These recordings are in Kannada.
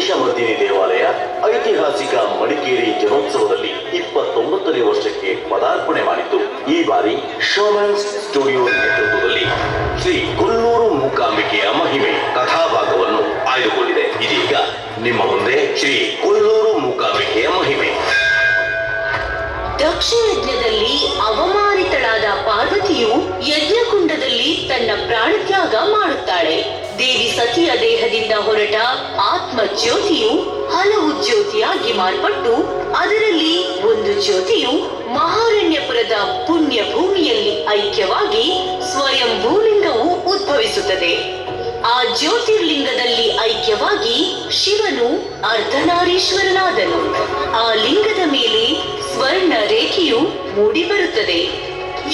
ಮಹಿಷಮರ್ದಿನಿ ದೇವಾಲಯ ಐತಿಹಾಸಿಕ ಮಡಿಕೇರಿ ಜನೋತ್ಸವದಲ್ಲಿ 29ನೇ ವರ್ಷಕ್ಕೆ ಪದಾರ್ಪಣೆ ಮಾಡಿತು. ಈ ಬಾರಿ ಶೋಮನ್ಸ್ ಸ್ಟುಡಿಯೋ ನೇತೃತ್ವದಲ್ಲಿ ಶ್ರೀ ಕೊಲ್ಲೂರು ಮೂಕಾಂಬಿಕೆಯ ಮಹಿಮೆ ಕಥಾಭಾಗವನ್ನು ಆಯ್ದುಕೊಂಡಿದೆ. ಇದೀಗ ನಿಮ್ಮ ಮುಂದೆ ಶ್ರೀ ಕೊಲ್ಲೂರು ಮೂಕಾಂಬಿಕೆಯ ಮಹಿಮೆ. ದಕ್ಷ ಯಜ್ಞದಲ್ಲಿ ಅವಮಾನಿತಳಾದ ಪಾರ್ವತಿಯು ಯಜ್ಞಕುಂಡದಲ್ಲಿ ತನ್ನ ಪ್ರಾಣತ್ಯಾಗ ಮಾಡುತ್ತಾಳೆ. ದೇವಿ ಸತಿಯ ದೇಹದಿಂದ ಹೊರಟ ಆತ್ಮ ಜ್ಯೋತಿಯು ಹಲವು ಜ್ಯೋತಿಯಾಗಿ ಮಾರ್ಪಟ್ಟು ಅದರಲ್ಲಿ ಒಂದು ಜ್ಯೋತಿಯು ಮಹಾರಣ್ಯಪುರದ ಪುಣ್ಯ ಭೂಮಿಯಲ್ಲಿ ಐಕ್ಯವಾಗಿ ಸ್ವಯಂ ಭೂಲಿಂಗವು ಉದ್ಭವಿಸುತ್ತದೆ. ಆ ಜ್ಯೋತಿರ್ಲಿಂಗದಲ್ಲಿ ಐಕ್ಯವಾಗಿ ಶಿವನು ಅರ್ಧನಾರೀಶ್ವರನಾದನು. ಆ ಲಿಂಗದ ಮೇಲೆ ಸ್ವರ್ಣ ರೇಖೆಯು ಮೂಡಿಬರುತ್ತದೆ.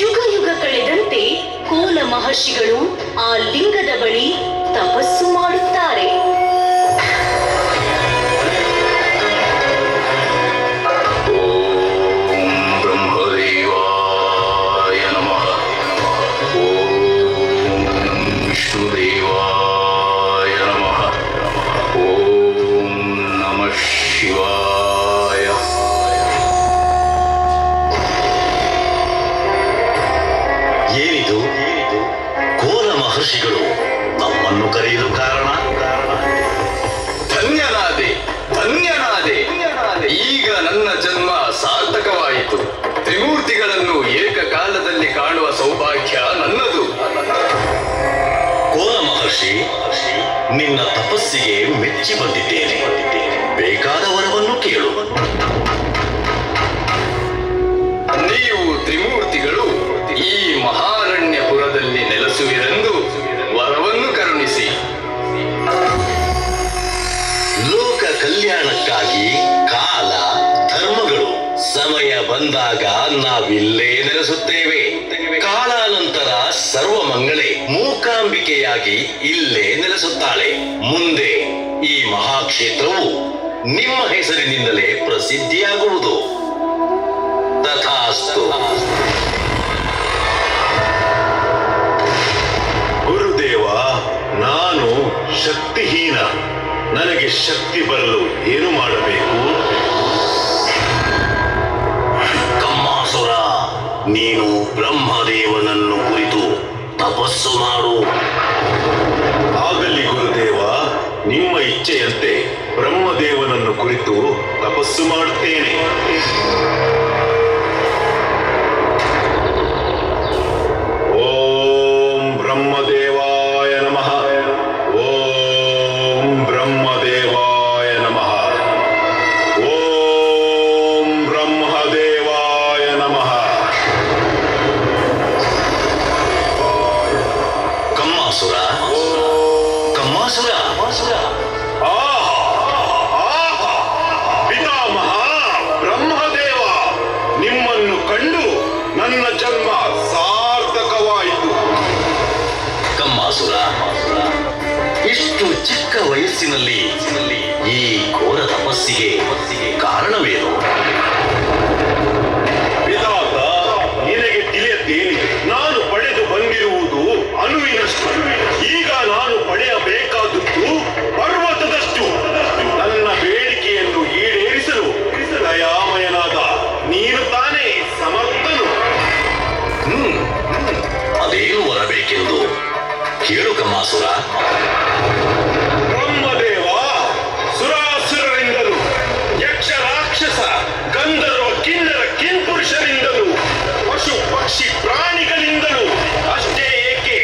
ಯುಗ ಯುಗ ಕಳೆದಂತೆ ಕೋಲ ಮಹರ್ಷಿಗಳು ಆ ಲಿಂಗದ ಬಳಿ ತಪಸ್ಸು ಮಾಡುತ್ತಾರೆ. ಮಹರ್ಷಿಗಳು ನಮ್ಮನ್ನು ಕರೆಯಲು ಕಾರಣ? ಧನ್ಯನಾದೆ, ಧನ್ಯನಾದೆ. ಈಗ ನನ್ನ ಜನ್ಮ ಸಾರ್ಥಕವಾಯಿತು. ತ್ರಿಮೂರ್ತಿಗಳನ್ನು ಏಕಕಾಲದಲ್ಲಿ ಕಾಣುವ ಸೌಭಾಗ್ಯ ನನ್ನದು. ಕೋಲ ಮಹರ್ಷಿ, ನಿನ್ನ ತಪಸ್ಸಿಗೆ ಮೆಚ್ಚಿ ಬಂದಿದ್ದೇನೆ. ಬೇಕಾದ ವರವನ್ನು ಕೇಳು. ನೀವು ತ್ರಿಮೂರ್ತಿಗಳು ಈ ಮಹಾರಣ್ಯಪುರದಲ್ಲಿ ನೆಲೆಸುವಿರೆಂದು ವರವನ್ನು ಕರುಣಿಸಿ. ಲೋಕ ಕಲ್ಯಾಣಕ್ಕಾಗಿ ಕಾಲ ಧರ್ಮಗಳು ಸಮಯ ಬಂದಾಗ ನಾವಿಲ್ಲೇ ನೆಲೆಸುತ್ತೇವೆ. ಕಾಲಾನಂತರ ಸರ್ವಮಂಗಳೆ ಮೂಕಾಂಬಿಕೆಯಾಗಿ ಇಲ್ಲೇ ನೆಲೆಸುತ್ತಾಳೆ. ಮುಂದೆ ಈ ಮಹಾಕ್ಷೇತ್ರವು ನಿಮ್ಮ ಹೆಸರಿನಿಂದಲೇ ಪ್ರಸಿದ್ಧಿಯಾಗುವುದು. ತಥಾಸ್ತು. ಗುರುದೇವ, ನಾನು ಶಕ್ತಿಹೀನ. ನನಗೆ ಶಕ್ತಿ ಬರಲು ಏನು ಮಾಡಬೇಕು? ಕಮ್ಮಾಸುರ, ನೀನು ಬ್ರಹ್ಮದೇವನನ್ನು ಕುರಿತು ತಪಸ್ಸು ಮಾಡು. ಆಗಲಿ ಗುರುದೇವ, ನಿಮ್ಮ ಇಚ್ಛೆಯಂತೆ ಬ್ರಹ್ಮದೇವನನ್ನು ಕುರಿತು ತಪಸ್ಸು ಮಾಡುತ್ತೇನೆ. ಬ್ರಹ್ಮದೇವಾಯ ನಮಃ. ಓಂ ಬ್ರಹ್ಮದೇವಾಯ ನಮಃ. ಓಂ ಬ್ರಹ್ಮದೇವಾಯ ನಮಃ. ಕಮ್ಮಾಸುರ, ಕಮ್ಮಾಸುರ, ಪಿತಾಮಹ ಬ್ರಹ್ಮದೇವ, ನಿಮ್ಮನ್ನು ಕಂಡು ನನ್ನ ಜನ್ಮ ಸಾರ್ಥಕವಾಯಿತು. ಕಮ್ಮಾಸುರ, ಇಷ್ಟು ಚಿಕ್ಕ ವಯಸ್ಸಿನಲ್ಲಿ ಈ ಘೋರ ತಪಸ್ಸಿಗೆ ಕಾರಣವೇನು? ವಿಧಾತ, ನಿನಗೆ ತಿಳಿಯದ್ದೇನೆ. ನಾನು ಪಡೆದು ಬಂದಿರುವುದು ಅಣುವಿನಷ್ಟು. ಈಗ ನಾನು ಪಡೆಯಬೇಕಾದದ್ದು ಪರ್ವತದಷ್ಟು. ನನ್ನ ಬೇಡಿಕೆಯನ್ನು ಈಡೇರಿಸಲು ದಯಾಮಯನಾದ ನೀನು ತಾನೇ ಸಮರ್ಥನು. ಅದೇನು ಬರಬೇಕೆಂದು ಕೇಳು ಕಮ್ಮಾಸುರ. ಬ್ರಹ್ಮದೇವ, ಸುರಾಸುರರಿಂದಲೂ ಯಕ್ಷ ರಾಕ್ಷಸ ಗಂಧರ್ವ ಕಿನ್ನರ ಕಿಂಪುರುಷರಿಂದಲೂ ಪಶು ಪಕ್ಷಿ ಪ್ರಾಣಿಗಳಿಂದಲೂ ಅಷ್ಟೇ ಏಕೆ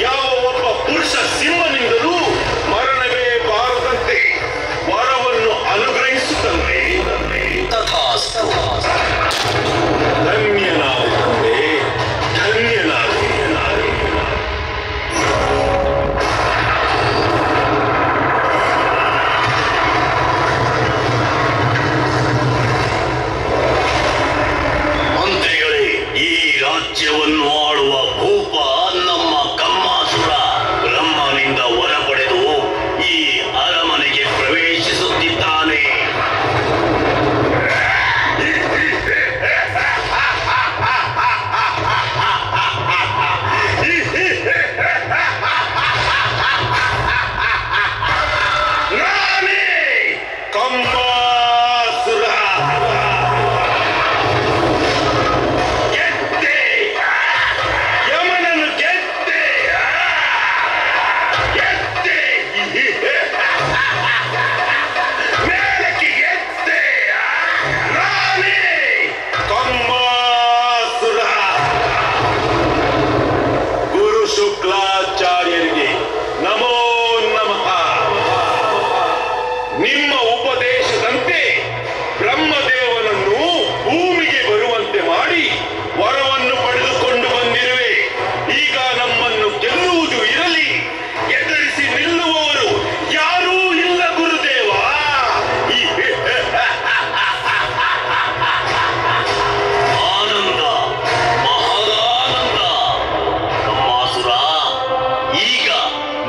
ಯಾವ ಒಬ್ಬ ಪುರುಷ ಸಿಂಹನಿಂದಲೂ ಮರಣವೇ ಬಾರದಂತೆ ವರವನ್ನು ಅನುಗ್ರಹಿಸುತ್ತಂತೆ. ತಥಾಸ್ತು. ಧನ್ಯನಾದ ತಂದೆ, ಧನ್ಯನಾದ.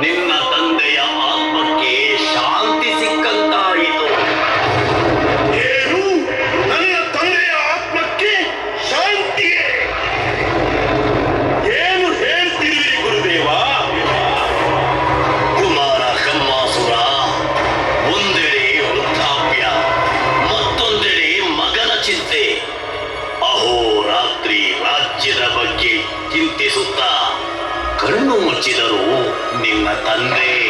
ನಿನ್ನ ತಂದೆಯ ಆತ್ಮಕ್ಕೆ ಶಾಂತಿ ಸಿಕ್ಕಂತಾಯಿತು. ಏನು? ನನ್ನ ತಂದೆಯ ಆತ್ಮಕ್ಕೆ ಶಾಂತಿಗೆ? ಏನು ಹೇಳ್ತಿರುವಿರಿ ಗುರುದೇವ? ಕುಮಾರ ಕಮ್ಮಾಸುರ, ಒಂದೆಡೆ ವೃದ್ಧಾಪ್ಯ, ಮತ್ತೊಂದೆಡೆ ಮಗನ ಚಿಂತೆ. ಅಹೋರಾತ್ರಿ ರಾಜ್ಯದ ಬಗ್ಗೆ ಚಿಂತಿಸುತ್ತಾ ಕಣ್ಣು ಮುಚ್ಚಿದರು ನಿನ್ನ ತಂದೆ.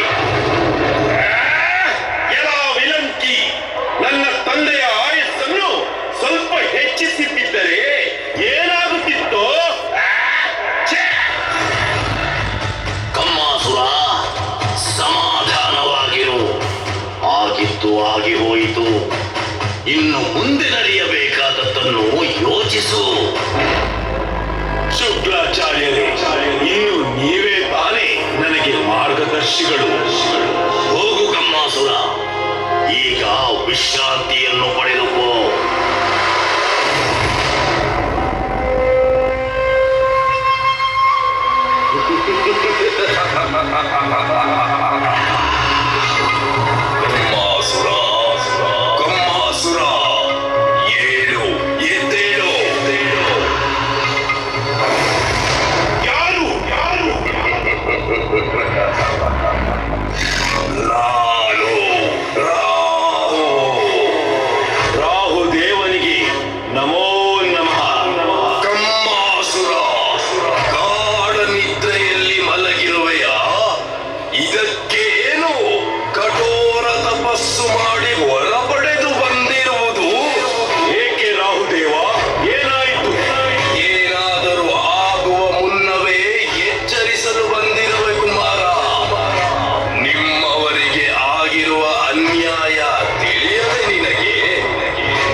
ಎಲ್ಲ ವಿಲಂಕಿ, ನನ್ನ ತಂದೆಯ ಆಯಸ್ಸನ್ನು ಸ್ವಲ್ಪ ಹೆಚ್ಚಿಸಿದ್ದರೆ ಏನಾಗುತ್ತಿತ್ತೋ? ಛೇ! ಕಮ್ಮಾಸುರ, ಸಮಾಧಾನವಾಗಿರು. ಆಗಿದ್ದು ಆಗಿ ಹೋಯಿತು. ಇನ್ನು ಮುಂದೆ ನಡೆಯಬೇಕಾದದ್ದನ್ನು ಯೋಚಿಸು. ಶುಕ್ರಾಚಾರ್ಯರೇ, ಇನ್ನು ನೀವೇ ತಾನೇ ನನಗೆ ಮಾರ್ಗದರ್ಶಿಗಳು. ಹೋಗು ಕಮ್ಮಾಸುರ, ಈಗ ವಿಶ್ರಾಂತಿಯನ್ನು ಪಡೆದುಕೋ. ಕಮ್ಮಾಸುರ, ಕಮ್ಮಾಸುರ, ಏಳು, ಎದ್ದೇಳು. ಯಾರು? ನಾನು ರಾಹು. ರಾಹು ದೇವನಿಗೆ ನಮೋ ನಮಃ. ಕಮ್ಮಾಸುರ, ಗಾಢ ನಿದ್ರೆಯಲ್ಲಿ ಮಲಗಿರುವೆಯಾ? ಇದಕ್ಕೇನು ಕಠೋರ ತಪಸ್ಸು ಮಾಡಿ ಹೊರಪಡೆದು ಬಂದಿರುವುದು? ಏಕೆ ರಾಹುದೇವ, ಏನಾಯಿತು? ಏನಾದರೂ ಆಗುವ ಮುನ್ನವೇ ಎಚ್ಚರಿಸಲು ಬಂದಿರುವೆ ಕುಮಾರ. ನಿಮ್ಮವರಿಗೆ ಆಗಿರುವ ಅನ್ಯಾಯ ತಿಳಿಯದೆ ನಿನಗೆ?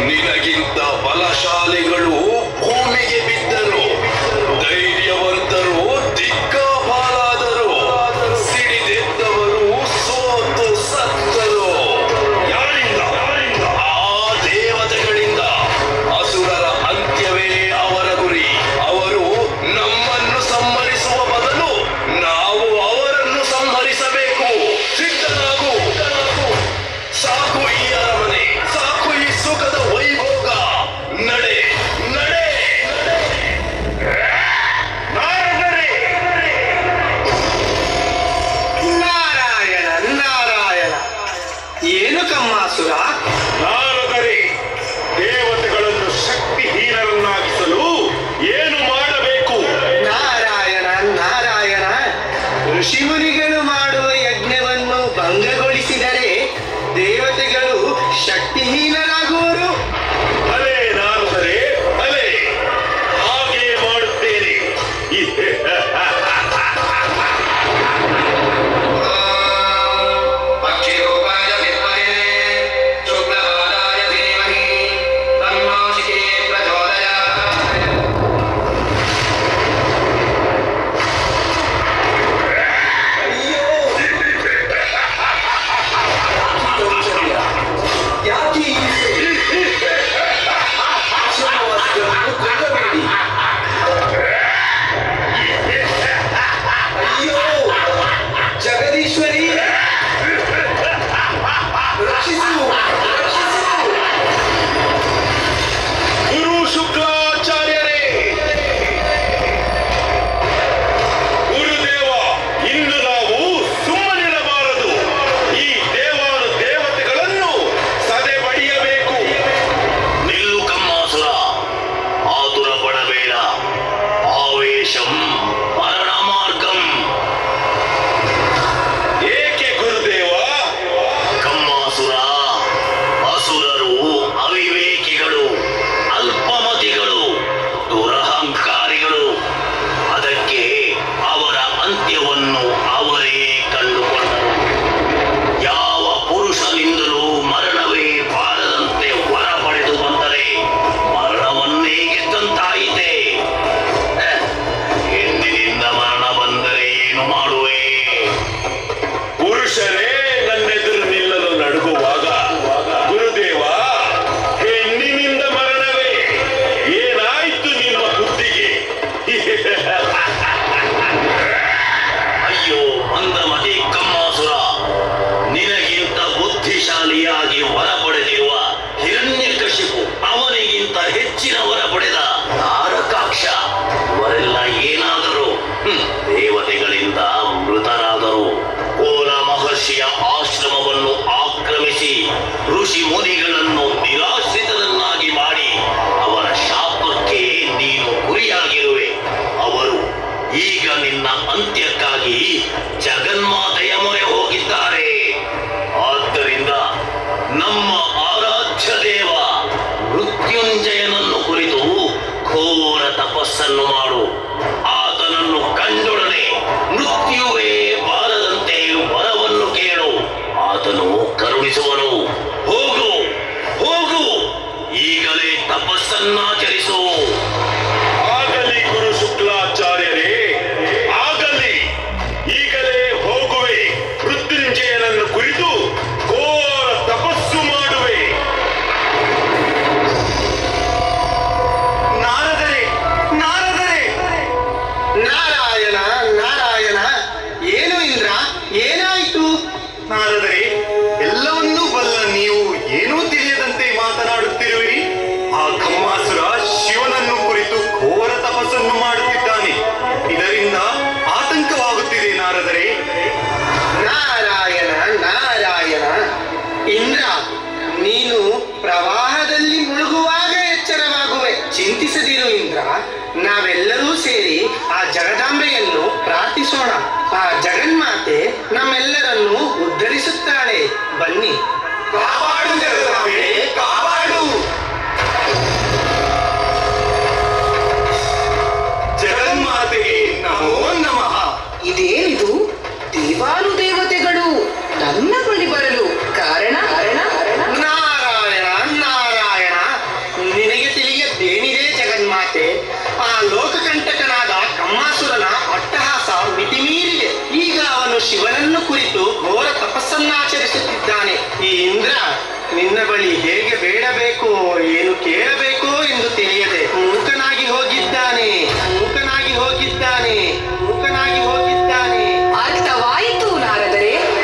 ನಿನಗಿಂತ ಬಲಶಾಲಿಗಳು ಭೂಮಿಗೆ ಬಿದ್ದರು, ಧೈರ್ಯವಂತರು ದಿಕ್ಕಾಪಾಲಾದರು, ಸಿಡಿದೆದ್ದವರು ಸೋತು ಸತ್ತರು. ಯಾರಿಂದ? ಆ ದೇವತೆಗಳಿಂದ. ಅಸುರರ ಅಂತ್ಯವೇ ಅವರ ಗುರಿ. ಅವರು ನಮ್ಮನ್ನು ಸಂಹರಿಸುವ ಬದಲು ನಾವು ಅವರನ್ನು ಸಂಹರಿಸಬೇಕು. ಸಿದ್ಧನಾಗು. ಸಾಕು ಈ ಅರಮನೆ, ಸಾಕು ಈ ಸುಖದ ವೈಭೋಗ. ನಡೆ, ನಡೆ. ನಾರದರೆ! ನಾರಾಯಣ ನಾರಾಯಣ, ಏನು ಕಮ್ಮಾಸುರ? ನಾರದರೆ, ದೇವತೆಗಳನ್ನು ಶಕ್ತಿಹೀನರನ್ನಾಗಿಸಲು ಏನು ಮಾಡಬೇಕು? ನಾರಾಯಣ ನಾರಾಯಣ, ಋಷಿಮುನಿಗಳು ಮಾಡುವ ಯಜ್ಞವನ್ನು ಭಂಗಗೊಳಿಸಿದರೆ ದೇವತೆಗಳು ಶಕ್ತಿಹೀನರಾಗುವರು. ಅಲೆ ನಾರದರೆ, ಅಲೆ, ಹಾಗೆ ಮಾಡುತ್ತೇನೆ. पक्षिरूपाय विद्महे शुक्लवादाय धीमहि तन्नो शिखे प्रचोदयात्। ಜಗನ್ಮಾತೆಯ ಮೊರೆ ಹೋಗಿದ್ದಾರೆ. ಆದ್ದರಿಂದ ನಮ್ಮ ಆರಾಧ್ಯ ದೇವ ಮೃತ್ಯುಂಜಯನನ್ನು ಕುರಿತು ಘೋರ ತಪಸ್ಸನ್ನು ಮಾಡು. ಆತನನ್ನು ಕಂಡೊಡನೆ ಮೃತ್ಯುವೇ ಬಾರದಂತೆ ವರವನ್ನು ಕೇಳು. ಆತನು ಕರುಣಿಸುವನು. ಹೋಗು ಹೋಗು, ಈಗಲೇ ತಪಸ್ಸನ್ನಾಚರಿಸು. ಆಗಲಿ ಗುರು ಶುಕ್ಲಾಚಾರ್ಯರೇ, ಆಗಲಿ. ಈಗಲೇ ಹೋಗುವೆ. ಮೃತ್ಯುಂಜಯನನ್ನು ಕುರಿತು ಘೋರ ತಪಸ್ಸು ಮಾಡುವೆ. ನಾರದರೆ ನಾರದರೆ ನಾರಾಯಣ ನಾರಾಯಣ, ಏನು ಇಂದ್ರ, ಏನಾಯಿತು? ನಾರದರೆ, ಎಲ್ಲವನ್ನೂ ಬಲ್ಲ ನೀವು ಏನೂ ತಿಳಿಯದಂತೆ ಮಾತನಾಡುತ್ತಿರುವಿರಿ. ಆ ಕಮ್ಮಾಸುರ ಶಿವನನ್ನು ಕುರಿತು ಘೋರ ತಪಸ್ಸನ್ನು ಮಾಡುತ್ತಿದ್ದಾನೆ. ಇದರಿಂದ ಆತಂಕವಾಗುತ್ತಿದೆ ನಾರದರೆ. ನಾರಾಯಣ ನಾರಾಯಣ, ಇಂದ್ರ, ನೀನು ಪ್ರವಾಹದಲ್ಲಿ ಮುಳುಗುವಾಗ ಎಚ್ಚರವಾಗುವೆ. ಚಿಂತಿಸದಿರು ಇಂದ್ರ, ನಾವೆಲ್ಲರೂ ಸೇರಿ ಆ ಜಗದಾಂಬೆಯನ್ನು ಪ್ರಾರ್ಥಿಸೋಣ. ಆ ಜಗನ್ಮಾತೆ ನಮ್ಮೆಲ್ಲರನ್ನು ಉದ್ಧರಿಸುತ್ತಾಳೆ. ಬನ್ನಿ. ಕಾಪಾಡು ಜಗದಾಂಬೆ, ಕಾಪಾಡು. ಜಗನ್ಮಾತೆಗೆ ನಮೋ ನಮಃ. ಇದೇನಿದು? ದೇವಾನುದೇವತೆಗಳು ನನ್ನ ಬಳಿ ಬರಲು ಕಾರಣ? ನಾರಾಯಣ ನಾರಾಯಣ, ನಿನಗೆ ತಿಳಿಯದ್ದೇನಿದೆ ಜಗನ್ಮಾತೆ? ಆ ಲೋಕಕಂಟಕನಾದ ಕಮ್ಮಾಸುರನ ಅಟ್ಟಹಾಸ ಮಿತಿಮೀರಿದೆ. ಈಗ ಅವನು ಶಿವನನ್ನು ಕುರಿತು ಘೋರ ತಪಸ್ಸನ್ನಾಚರಿಸುತ್ತಿದ್ದಾನೆ. ಈ ಇಂದ್ರ ನಿನ್ನ ಬಳಿ ಹೇಗೆ ಬೇಡಬೇಕೋ ಏನು ಕೇಳಬೇಕೋ ಎಂದು ತಿಳಿಯದೆ ಮೂಕನಾಗಿ ಹೋಗಿದ್ದಾನೆ, ಮೂಕನಾಗಿ ಹೋಗಿದ್ದಾನೆ, ಮೂಕನಾಗಿ ಹೋಗಿದ್ದಾನೆ. ಅರ್ಥವಾಯಿತು ನಾರದರೆ.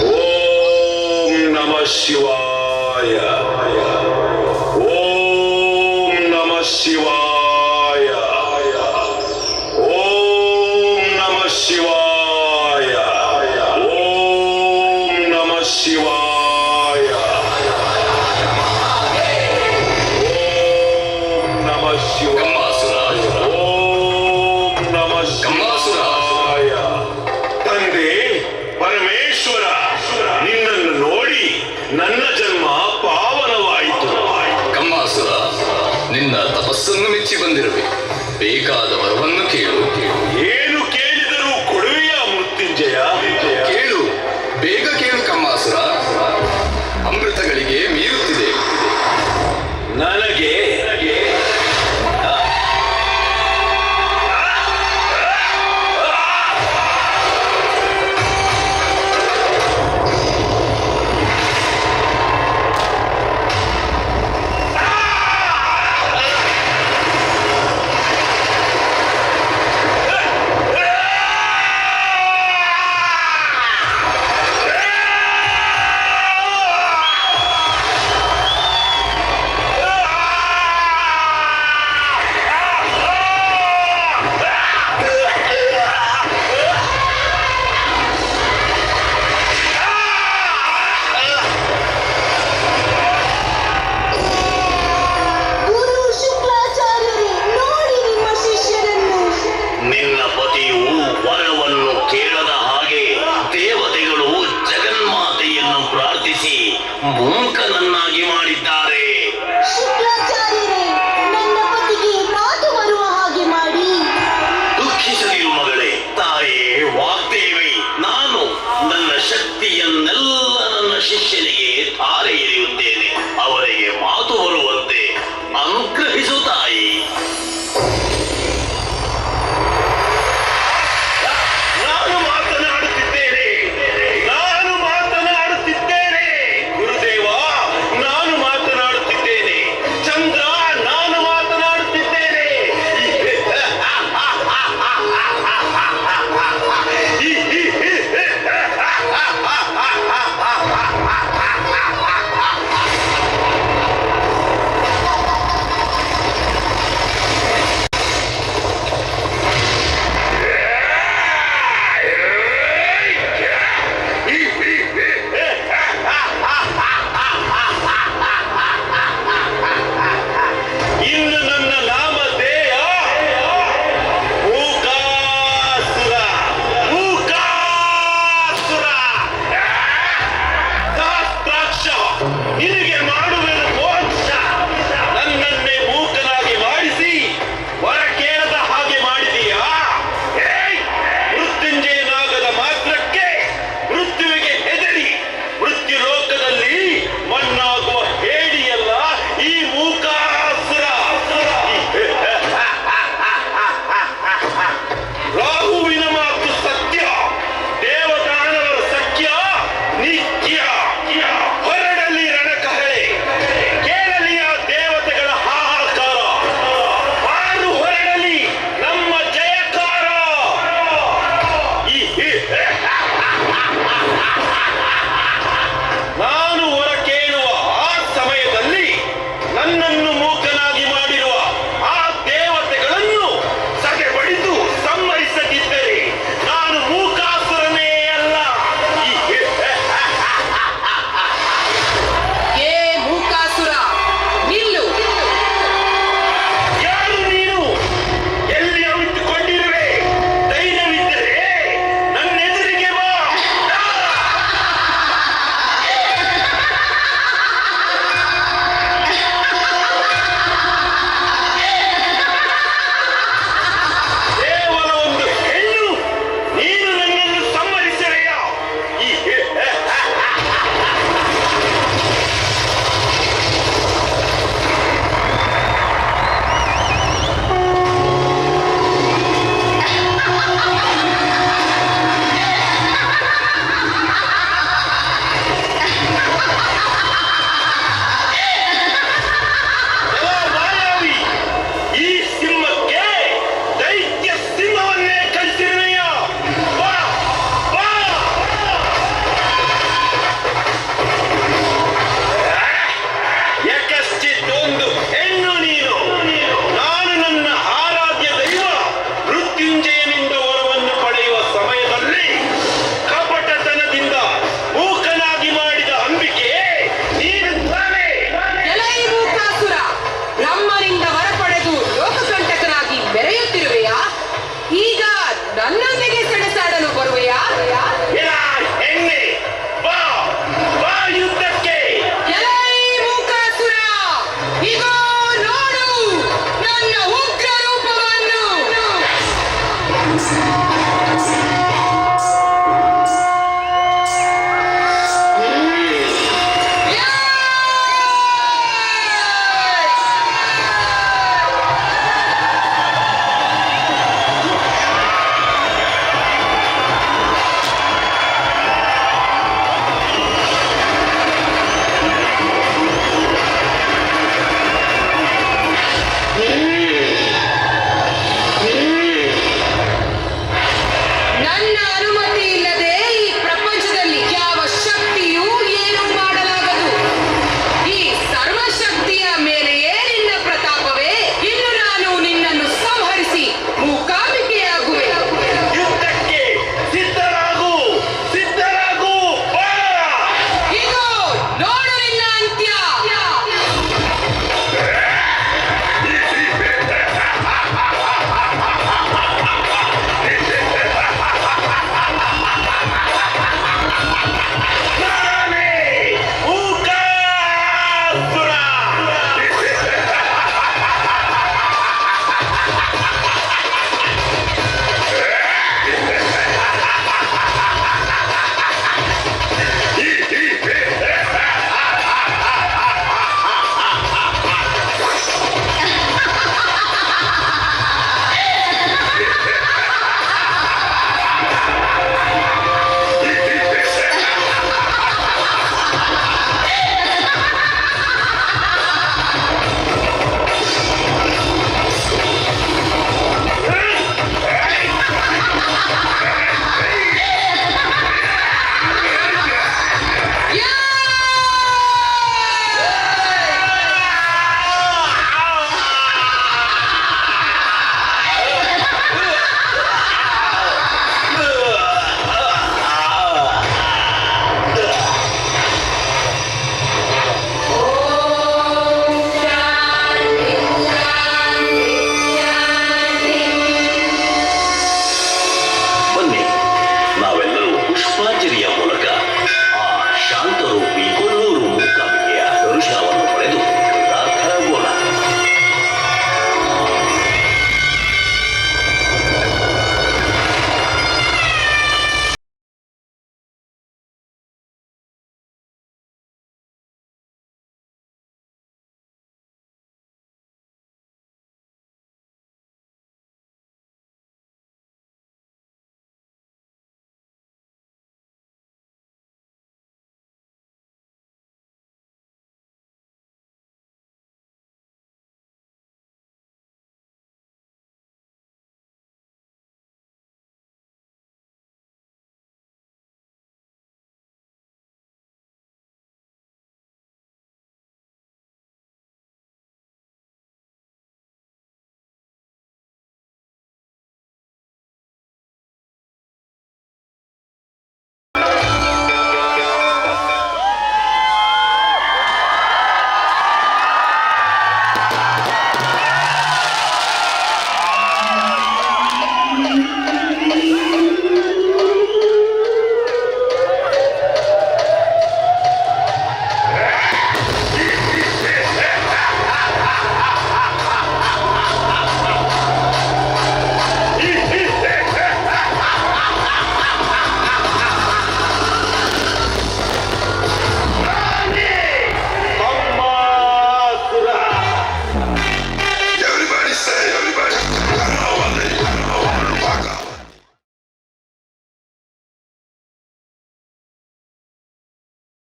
ಓಂ ನಮಃ ಶಿವಾಯ. ಓಂ ನಮಃ ಶಿವಾಯ. ಓಂ ನಮಃ ಶಿವಾಯ. ಓಂ ನಮಃ ಶಿವಾಯ. ಓಂ ನಮಃ ಶಿವಾಯ. ಓಂ ನಮಃ ಶಿವಾಯ. ತಂದೆ ಪರಮೇಶ್ವರ, ನಿನ್ನನ್ನು ನೋಡಿ ನನ್ನ ಜನ್ಮ ಪಾವನವಾಯಿತು. ಕಮ್ಮಾಸುರ, ನಿನ್ನ ತಪಸ್ಸನ್ನು ಮೆಚ್ಚಿ ಬಂದಿರುವೆ. ಬೇಕಾದ ವರವನ್ನು ಕೇಳು.